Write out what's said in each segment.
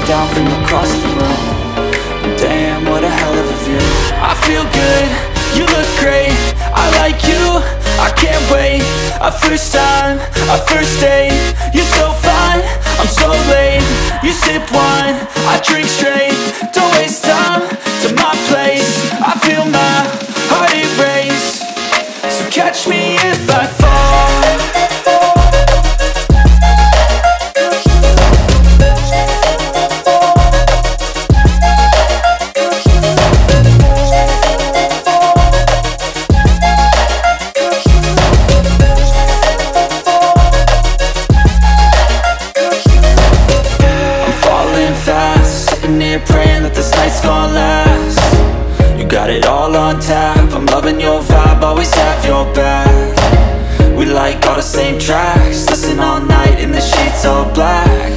down from across the room. Damn, what a hell of a view. I feel good, you look great, I like you, I can't wait. A first time, a first date, you're so fine, I'm so late. You sip wine, I drink straight, don't waste time to my place. I feel my heart erase, so catch me if I fall. Praying that this night's gonna last. You got it all on tap, I'm loving your vibe, always have your back. We like all the same tracks, listen all night in the sheets all black.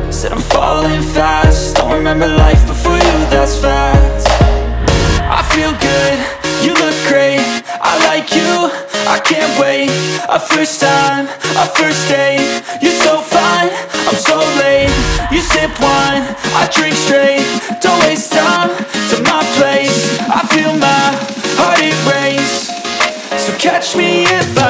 Said I'm falling fast, don't remember life before you, that's fact. I feel good, you look great, I like you, I can't wait. A first time, a first date, you're so fine, I'm so late. You sip wine, I drink straight, don't waste time to my place. I feel my heart erase, so catch me if I